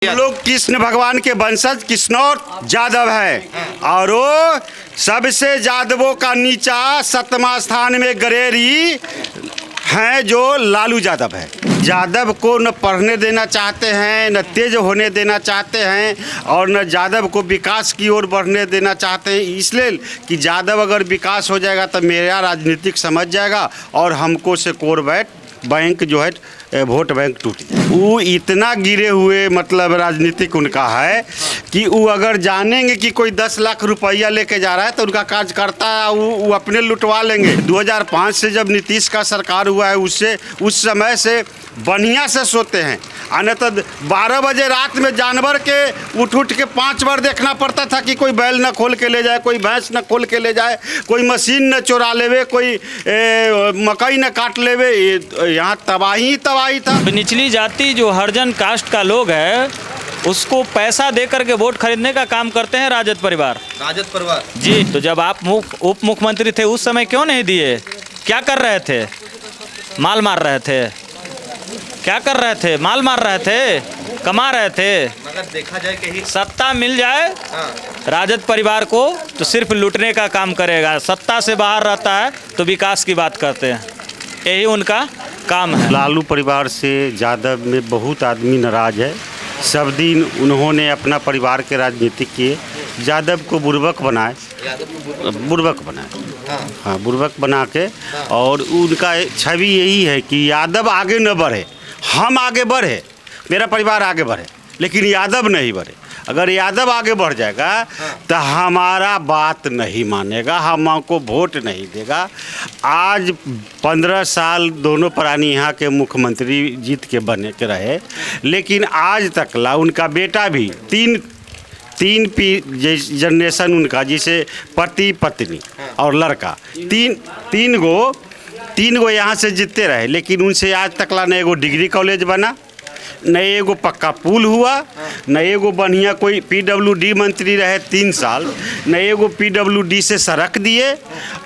हम लोग कृष्ण भगवान के वंशज किशोर यादव है और वो सबसे यादवों का नीचा 7वां स्थान में गरेरी हैं जो लालू यादव है। यादव को न पढ़ने देना चाहते हैं, न तेज होने देना चाहते हैं और न यादव को विकास की ओर बढ़ने देना चाहते हैं, इसलिए कि यादव अगर विकास हो जाएगा तो मेरा राजनीतिक समझ जाएगा और हमको से कोर बैंक जो है वोट बैंक टूट जाए। वो इतना गिरे हुए मतलब राजनीतिक उनका है कि वो अगर जानेंगे कि कोई 10 लाख रुपया लेके जा रहा है तो उनका कार्यकर्ता वो अपने लुटवा लेंगे। 2005 से जब नीतीश का सरकार हुआ है उससे उस समय से बढ़िया से सोते हैं, आने तो 12 बजे रात में जानवर के उठ के 5 बार देखना पड़ता था कि कोई बैल न खोल के ले जाए, कोई भैंस न खोल के ले जाए, कोई मशीन न चुरा लेवे, कोई मकई न काट लेवे। यहाँ तबाही था। निचली जाति जो हरिजन कास्ट का लोग है उसको पैसा दे करके वोट खरीदने का काम करते हैं राजद परिवार जी। तो जब आप उप मुख्यमंत्री थे उस समय क्यों नहीं दिए? क्या कर रहे थे? माल मार रहे थे? क्या कर रहे थे? माल मार रहे थे, कमा रहे थे। मगर देखा जाए कहीं सत्ता मिल जाए राजद परिवार को तो सिर्फ लूटने का काम करेगा। सत्ता से बाहर रहता है तो विकास की बात करते हैं, यही उनका काम है। लालू परिवार से यादव में बहुत आदमी नाराज है। सब दिन उन्होंने अपना परिवार के राजनीति किए, यादव को बुर्बक बनाए, हाँ बुर्बक बना के और उनका छवि यही है कि यादव आगे न बढ़े, हम आगे बढ़े, मेरा परिवार आगे बढ़े, लेकिन यादव नहीं बढ़े। अगर यादव आगे बढ़ जाएगा तो हमारा बात नहीं मानेगा, हमको वोट नहीं देगा। आज 15 साल दोनों प्राणी यहाँ के मुख्यमंत्री जीत के बने के रहे, लेकिन आज तक ला उनका बेटा भी तीन जनरेशन उनका, जिसे पति पत्नी और लड़का तीन गो यहाँ से जीतते रहे, लेकिन उनसे आज तक ला न एगो डिग्री कॉलेज बना, न एगो पक्का पुल हुआ, न एगो बढ़िया कोई PWD मंत्री रहे 3 साल, न एगो PWD से सड़क दिए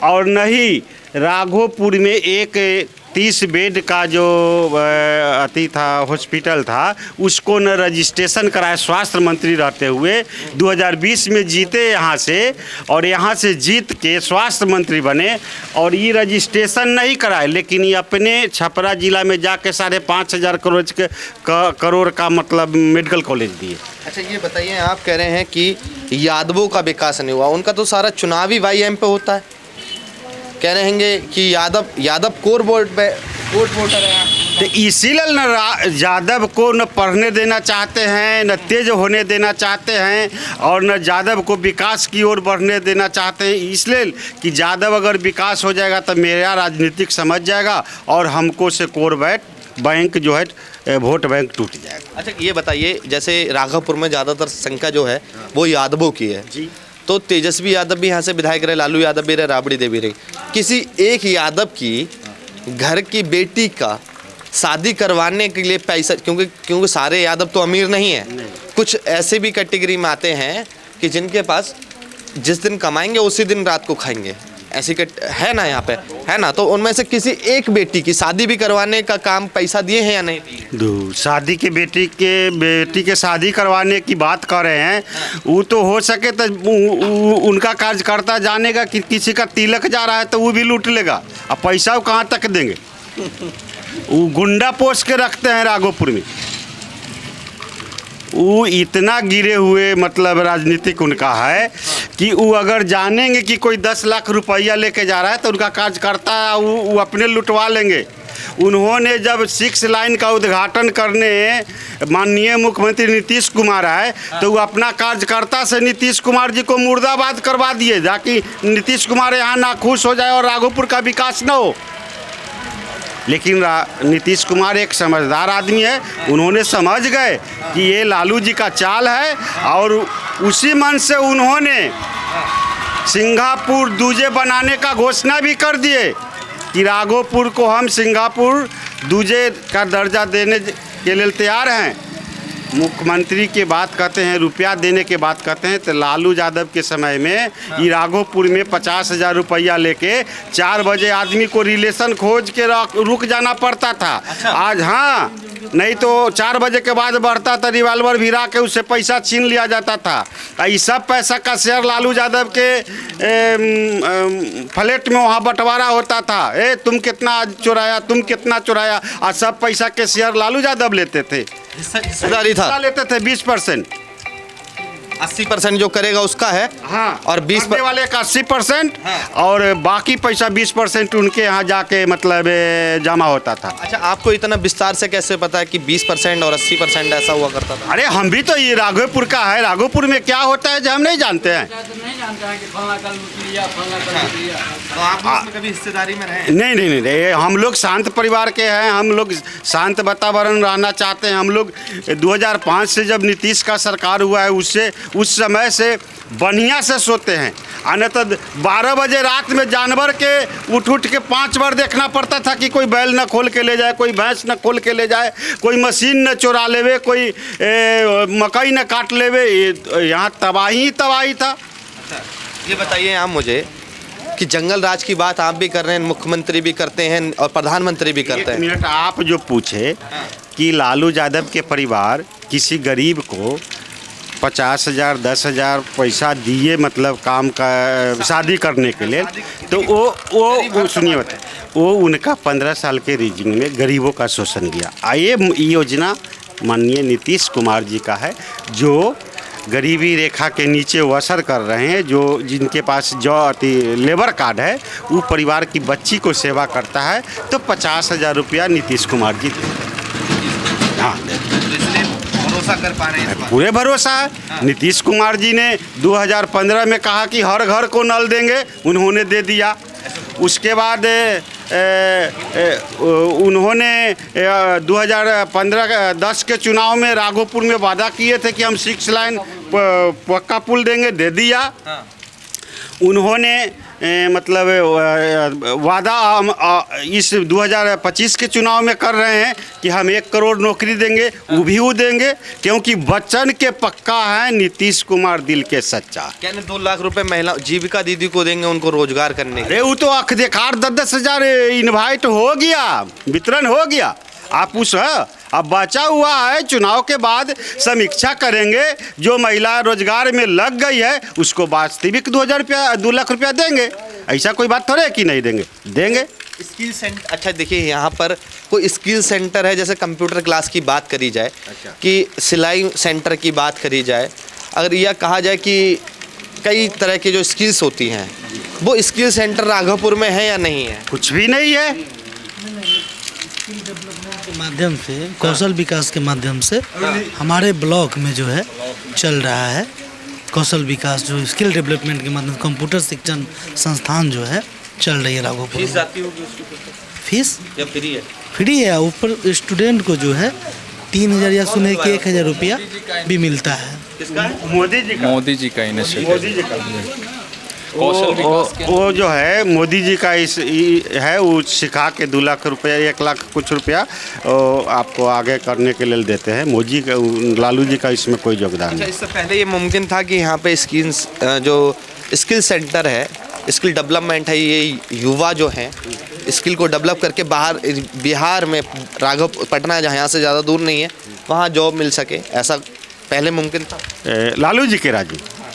और न ही राघोपुर में एक 30 बेड का जो अति था हॉस्पिटल था उसको न रजिस्ट्रेशन कराए। स्वास्थ्य मंत्री रहते हुए 2020 में जीते यहाँ से और यहाँ से जीत के स्वास्थ्य मंत्री बने और ये रजिस्ट्रेशन नहीं कराए, लेकिन ये अपने छपरा जिला में जाके 5,500 करोड़ का मतलब मेडिकल कॉलेज दिए। अच्छा ये बताइए, आप कह रहे हैं कि यादवों का विकास नहीं हुआ, उनका तो सारा चुनावी वाईएम पे होता है। कह रहे हैं कि यादव कोर वोटर है, तो इसीलिए न यादव को न पढ़ने देना चाहते हैं, न तेज होने देना चाहते हैं और न यादव को विकास की ओर बढ़ने देना चाहते हैं, इसलिए कि यादव अगर विकास हो जाएगा तो मेरा राजनीतिक समझ जाएगा और हमको से कोर बैंक जो है वोट बैंक टूट जाएगा। अच्छा ये बताइए, जैसे राघवपुर में ज़्यादातर संख्या जो है वो यादवों की है जी, तो तेजस्वी यादव भी यहाँ से विधायक रहे, लालू यादव भी रहे, राबड़ी देवी रही। किसी एक यादव की घर की बेटी का शादी करवाने के लिए पैसा, क्योंकि सारे यादव तो अमीर नहीं है, कुछ ऐसे भी कैटेगरी में आते हैं कि जिनके पास जिस दिन कमाएंगे उसी दिन रात को खाएंगे, ऐसी है ना यहाँ पे, है ना। तो उनमें से किसी एक बेटी की शादी भी करवाने का काम पैसा दिए हैं या नहीं दिए? शादी के बेटी के शादी करवाने की बात कर रहे हैं, वो तो हो सके तो उनका कार्यकर्ता जानेगा कि किसी का तिलक जा रहा है तो वो भी लूट लेगा, अब पैसा वो कहाँ तक देंगे। वो गुंडा पोस के रखते हैं राघोपुर में। वो इतना गिरे हुए मतलब राजनीतिक उनका है कि वो अगर जानेंगे कि कोई 10 लाख रुपया लेके जा रहा है तो उनका कार्यकर्ता वो अपने लुटवा लेंगे। उन्होंने जब 6 लाइन का उद्घाटन करने माननीय मुख्यमंत्री नीतीश कुमार आए तो वो अपना कार्यकर्ता से नीतीश कुमार जी को मुर्दाबाद करवा दिए, ताकि नीतीश कुमार यहाँ नाखुश हो जाए और राघोपुर का विकास न हो। लेकिन नीतीश कुमार एक समझदार आदमी है, उन्होंने समझ गए कि ये लालू जी का चाल है और उसी मन से उन्होंने सिंगापुर दूजे बनाने का घोषणा भी कर दिए कि राघोपुर को हम सिंगापुर दूजे का दर्जा देने के लिए तैयार हैं। मुख्यमंत्री की बात करते हैं, रुपया देने की बात करते हैं, तो लालू यादव के समय में ये राघोपुर में 50,000 रुपया लेके 4 बजे आदमी को रिलेशन खोज के रुक जाना पड़ता था। आज हाँ नहीं तो 4 बजे के बाद बढ़ता था, रिवाल्वर भिरा के उससे पैसा छीन लिया जाता था। ये सब पैसा का शेयर लालू यादव के फ्लैट में वहाँ बंटवारा होता था। तुम कितना चुराया, तुम कितना चुराया, और सब पैसा के शेयर लालू यादव लेते थे। हिस्सेदारी था, लेते थे 20%। 80% जो करेगा उसका है। हाँ, और 20 वाले का 80%। हाँ। और बाकी पैसा 20% उनके यहाँ जाके मतलब जमा होता था। अच्छा, आपको इतना विस्तार से कैसे पता है कि 20% और 80% ऐसा हुआ करता था? अरे हम भी तो ये राघोपुर का है, राघोपुर में क्या होता है जो हम नहीं जानते हैं। तो आप उसमें कभी हिस्सेदारी में रहे? नहीं, हम लोग शांत परिवार के हैं, हम लोग शांत वातावरण रहना चाहते हैं। हम लोग 2005 से जब नीतीश का सरकार हुआ है उस समय से बढ़िया से सोते हैं। आने तो 12 बजे रात में जानवर के उठ के 5 बार देखना पड़ता था कि कोई बैल न खोल के ले जाए, कोई भैंस न खोल के ले जाए, कोई मशीन न चुरा लेवे, कोई मकई न काट लेवे। यहाँ तबाही था। ये बताइए आप मुझे कि जंगल राज की बात आप भी कर रहे हैं, मुख्यमंत्री भी करते हैं और प्रधानमंत्री भी करते हैं। 1 मिनट, आप जो पूछे कि लालू यादव के परिवार किसी गरीब को 50,000 10,000 पैसा दिए, मतलब काम का शादी करने के लिए, तो वो सुनिए बताए, वो उनका 15 साल के रीजिंग में गरीबों का शोषण किया। ये योजना माननीय नीतीश कुमार जी का है, जो गरीबी रेखा के नीचे वो असर कर रहे हैं, जो जिनके पास जो लेबर कार्ड है वो परिवार की बच्ची को सेवा करता है, तो 50,000 रुपया नीतीश कुमार जी देते हैं। हाँ, भरोसा कर पा रहे हैं, पूरे भरोसा है। नीतीश कुमार जी ने 2015 में कहा कि हर घर को नल देंगे, उन्होंने दे दिया। उसके बाद उन्होंने 2015-10 के चुनाव में राघोपुर में वादा किए थे कि हम 6 लाइन पक्का पुल देंगे, दे दिया। उन्होंने मतलब वादा इस 2025 के चुनाव में कर रहे हैं कि हम 1 करोड़ नौकरी देंगे, वो भी वो देंगे, क्योंकि वचन के पक्का है नीतीश कुमार, दिल के सच्चा। कहने 2 लाख रुपए महिला जीविका दीदी को देंगे, उनको रोजगार करने। अरे वो तो अखदेकार 10,000 इनवाइट हो गया, वितरण हो गया। आप उस अब बचा हुआ है, चुनाव के बाद समीक्षा करेंगे। जो महिला रोजगार में लग गई है उसको वास्तविक 2 लाख रुपया देंगे। ऐसा कोई बात थोड़े है कि नहीं देंगे। स्किल सेंटर, अच्छा देखिए, यहाँ पर कोई स्किल सेंटर है, जैसे कंप्यूटर क्लास की बात करी जाए, कि सिलाई सेंटर की बात करी जाए, अगर यह कहा जाए कि कई तरह की जो स्किल्स होती हैं, वो स्किल सेंटर राघोपुर में है या नहीं है? कुछ भी नहीं है। के माध्यम से, कौशल विकास के माध्यम से हमारे ब्लॉक में जो है चल रहा है कौशल विकास, जो स्किल डेवलपमेंट के माध्यम से कंप्यूटर शिक्षण संस्थान जो है चल रही है राघोपुर। फीस जाती होगी उसकी? फीस या फ्री है? फ्री है। ऊपर स्टूडेंट को जो है 3,000 या सुने कि 1,000 रुपया भी मिलता है। किसका है? मोदी जी का इनिशिएटिव। वो जो है मोदी जी का है, वो सिखा के 2 लाख रुपया, 1 लाख कुछ रुपया आपको आगे करने के लिए देते हैं। मोदी का, लालू जी का इसमें कोई योगदान नहीं। इससे पहले ये मुमकिन था कि यहाँ पे स्किल्स जो स्किल सेंटर है, स्किल डेवलपमेंट है, ये युवा जो हैं स्किल को डेवलप करके बाहर बिहार में पटना, जहाँ से ज़्यादा दूर नहीं है, वहाँ जॉब मिल सके, ऐसा पहले मुमकिन था?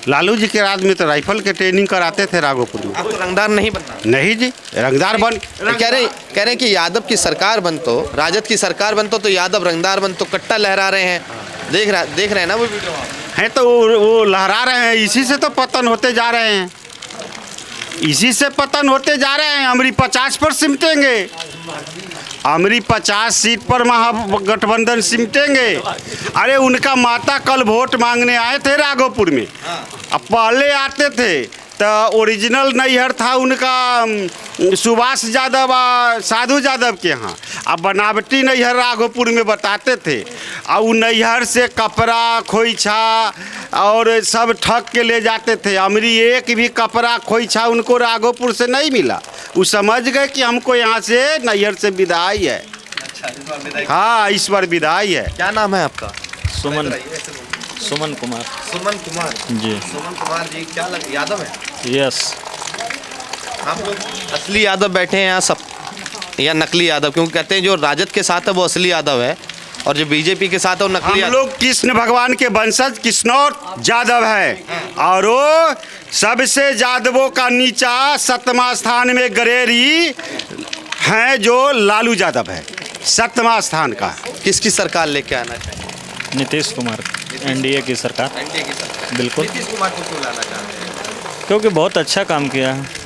लालू जी के राज में तो राइफल के ट्रेनिंग कराते थे राघोपुर में। आप तो रंगदार नहीं बनना? नहीं जी, रंगदार बन कह रहे हैं कि यादव की सरकार बन तो, राजद की सरकार बन तो यादव रंगदार बन तो कट्टा लहरा रहे हैं। देख रहे हैं ना वो वीडियो है, तो वो लहरा रहे हैं। इसी से तो पतन होते जा रहे हैं, इसी से पतन होते जा रहे हैं। हमारी 50 पर सिमटेंगे, हमारी 50 सीट पर महागठबंधन सिमटेंगे। अरे उनका माता कल वोट मांगने आए थे राघोपुर में। अब पहले आते थे तो ओरिजिनल नैहर था उनका सुभाष यादव साधु यादव के यहाँ। अब बनावटी नैहर राघोपुर में बताते थे, और वो नैहर से कपड़ा खोइछा और सब ठग के ले जाते थे। हमारी एक भी कपड़ा खोइछा उनको राघोपुर से नहीं मिला। वो समझ गए कि हमको यहाँ से नैहर से विदाई है। हाँ, इस बार विदाई है। क्या नाम है आपका? सुमन कुमार। सुमन कुमार जी। सुमन कुमार जी क्या यादव है? यस। हम लोग असली यादव बैठे हैं यहाँ सब, या नकली यादव? क्योंकि कहते हैं जो राजद के साथ है वो असली यादव है, और जो बीजेपी के साथ है वो नकली हम लोग कृष्ण भगवान के वंशज किशोर यादव है और वो सबसे यादवों का नीचा 7वां स्थान में गरेरी हैं जो लालू यादव है 7वां स्थान का। किसकी सरकार लेके आना चाहिए? नीतीश कुमार एनडीए की सरकार एनडीए की सरकार। बिल्कुल, नीतीश कुमार को क्यों लाना चाहते हैं? क्योंकि बहुत अच्छा काम किया है।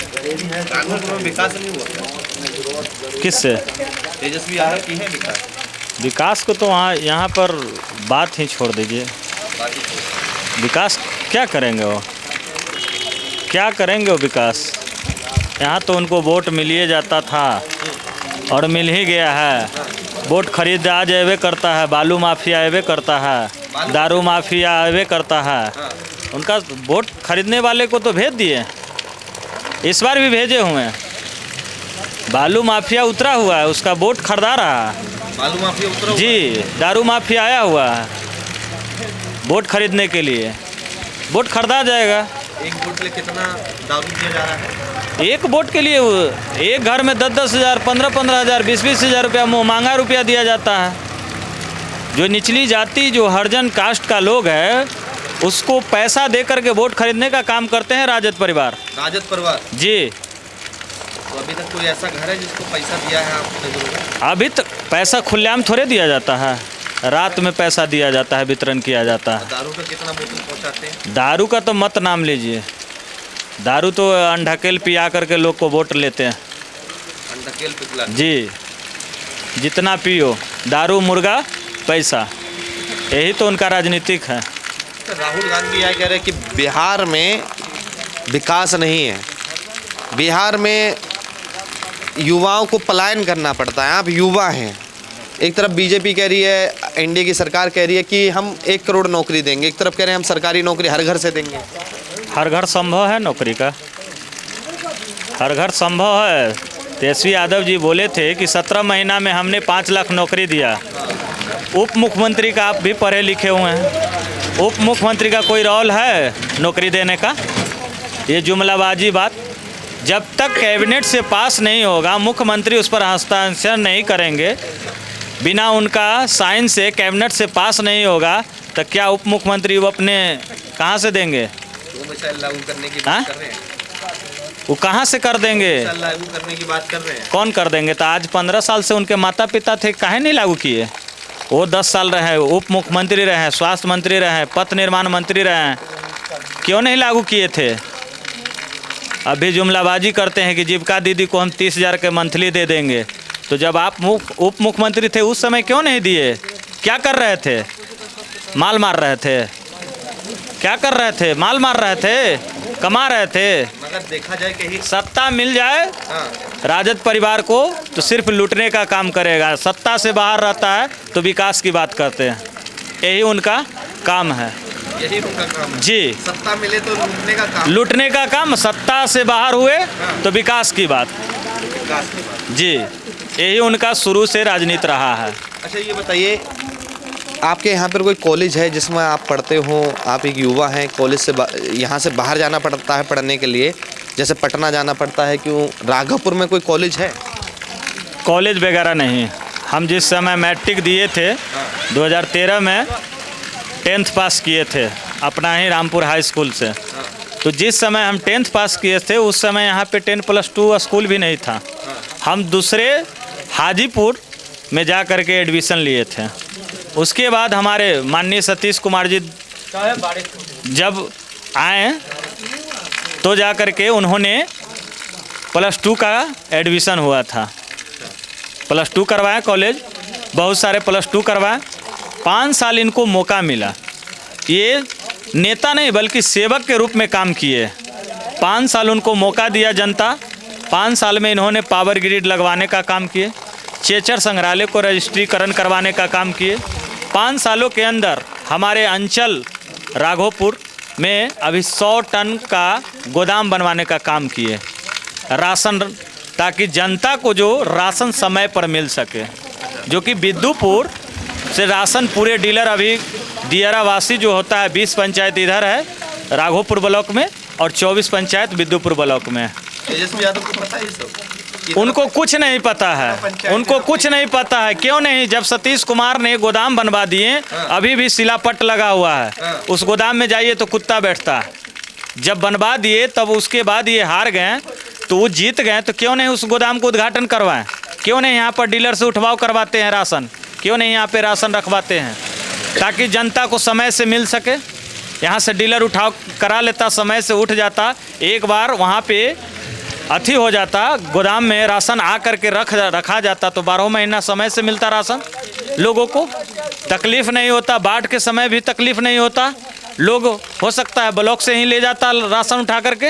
राघोपुर में विकास नहीं हुआ? किससे? तेजस्वी यादव की है विकास? विकास को तो यहाँ पर बात ही छोड़ दीजिए। विकास क्या करेंगे वो? क्या करेंगे वो विकास? यहाँ तो उनको वोट मिल ही जाता था और मिल ही गया है। वोट खरीदा जावे करता है, बालू माफिया आवे करता है, दारू माफिया आवे करता है। उनका वोट खरीदने वाले को तो भेज दिए, इस बार भी भेजे हुए हैं। बालू माफिया उतरा हुआ है, उसका वोट खरीदा रहा है। बालू माफिया उतरा जी, दारू माफिया आया हुआ है वोट खरीदने के लिए, वोट खरीदा जाएगा। एक वोट ले कितना दारू दिया जा रहा है? एक वोट के लिए एक घर में 10-10 हज़ार, 15-15 हज़ार, 20-20 हज़ार रुपया महंगा रुपया दिया जाता है। जो निचली जाति, जो हरिजन कास्ट का लोग है, उसको पैसा दे करके वोट खरीदने का काम करते हैं राजद परिवार। राजद परिवार? जी। तो अभी तक कोई ऐसा घर है जिसको पैसा दिया है आपने? जरूर अभी तक पैसा खुलेआम थोड़े दिया जाता है, रात में पैसा दिया जाता है, वितरण किया जाता है। दारू का कितना बोतल पहुंचाते हैं? दारू का तो मत नाम लीजिए, दारू तो अंधाकेल पिया करके लोग को वोट लेते हैं। अंधाकेल पिघला? जी, जितना पियो, दारू मुर्गा पैसा, यही तो उनका राजनीतिक है। तो राहुल गांधी यह कह रहे हैं कि बिहार में विकास नहीं है, बिहार में युवाओं को पलायन करना पड़ता है। आप युवा हैं, एक तरफ बीजेपी कह रही है, एनडीए की सरकार कह रही है कि हम 1 करोड़ नौकरी देंगे, एक तरफ कह रहे हैं हम सरकारी नौकरी हर घर से देंगे। हर घर संभव है नौकरी का, हर घर संभव है। तेजस्वी यादव जी बोले थे कि 17 महीना में हमने 5 लाख नौकरी दिया। उप मुख्यमंत्री का आप भी पढ़े लिखे हुए हैं, उप मुख्यमंत्री का कोई रोल है नौकरी देने का? ये जुमलाबाजी बात, जब तक कैबिनेट से पास नहीं होगा, मुख्यमंत्री उस पर हस्ताक्षर नहीं करेंगे, बिना उनका साइन से कैबिनेट से पास नहीं होगा, तो क्या उप मुख्यमंत्री वो अपने कहाँ से देंगे? लागू करने की हाँ? बात कर रहे हैं? वो कहाँ से कर देंगे? लागू करने की बात कर रहे हैं? कौन कर देंगे? तो आज 15 साल से उनके माता पिता थे, काहे नहीं लागू किए? वो 10 साल रहे, उप मुख्यमंत्री रहे, स्वास्थ्य मंत्री रहे, पथ निर्माण मंत्री रहे, क्यों नहीं लागू किए थे? अभी जुमलाबाजी करते हैं कि जीविका दीदी को हम 30,000 के मंथली दे देंगे। तो जब आप उप मुख्यमंत्री थे उस समय क्यों नहीं दिए? क्या कर रहे थे? माल मार रहे थे? क्या कर रहे थे? माल मार रहे थे, कमा रहे थे। मगर देखा जाए कहीं सत्ता मिल जाए राजद परिवार को तो सिर्फ लूटने का काम करेगा। सत्ता से बाहर रहता है तो विकास की बात करते हैं, यही उनका काम है। यही उनका काम है? जी, सत्ता मिले तो लूटने का काम? लूटने का काम। सत्ता से बाहर हुए तो विकास की बात। विकास की बात। जी, यही उनका शुरू से राजनीति रहा है। अच्छा ये बताइए, आपके यहाँ पर कोई कॉलेज है जिसमें आप पढ़ते हो? आप एक युवा हैं, कॉलेज से यहाँ से बाहर जाना पड़ता है पढ़ने के लिए, जैसे पटना जाना पड़ता है, क्यों राघोपुर में कोई कॉलेज है? कॉलेज वगैरह नहीं। हम जिस समय मैट्रिक दिए थे 2013 में 10th पास किए थे अपना ही रामपुर हाई स्कूल से। तो जिस समय हम 10th पास किए थे उस समय यहाँ पे 10+2 स्कूल भी नहीं था। हम दूसरे हाजीपुर में जा कर के एडमिशन लिए थे। उसके बाद हमारे माननीय सतीश कुमार जी जब आए तो जा कर के उन्होंने +2 का एडमिशन हुआ था, +2 करवाया कॉलेज, बहुत सारे +2 करवाए। 5 साल इनको मौका मिला, ये नेता नहीं बल्कि सेवक के रूप में काम किए। 5 साल उनको मौका दिया जनता, 5 साल में इन्होंने पावर ग्रिड लगवाने का काम किए, चेचर संग्रहालय को रजिस्ट्रीकरण करवाने का काम किए। 5 सालों के अंदर हमारे अंचल राघोपुर में अभी 100 टन का गोदाम बनवाने का काम किए, राशन, ताकि जनता को जो राशन समय पर मिल सके। जो कि बिद्दुपुर से राशन पूरे डीलर अभी दियरावासी जो होता है 20 पंचायत इधर है राघोपुर ब्लॉक में और 24 पंचायत बिद्दुपुर ब्लॉक में। तेजस्वी यादव को पता है ये सब? उनको कुछ नहीं पता है, उनको कुछ नहीं पता है। क्यों नहीं? जब सतीश कुमार ने गोदाम बनवा दिए, अभी भी शिलापट लगा हुआ है, उस गोदाम में जाइए तो कुत्ता बैठता है। जब बनवा दिए तब उसके बाद ये हार गए, तो वो जीत गए, तो क्यों नहीं उस गोदाम को उद्घाटन करवाएं? क्यों नहीं यहाँ पर डीलर से उठवाव करवाते हैं राशन? क्यों नहीं यहाँ पे राशन रखवाते हैं, ताकि जनता को समय से मिल सके? यहाँ से डीलर उठाव करा लेता, समय से उठ जाता, एक बार वहाँ पे अथी हो जाता, गोदाम में राशन आ करके रखा जाता, तो 12 महीना समय से मिलता राशन लोगों को, तकलीफ़ नहीं होता, बाढ़ के समय भी तकलीफ़ नहीं होता, लोग हो सकता है ब्लॉक से ही ले जाता राशन उठा करके।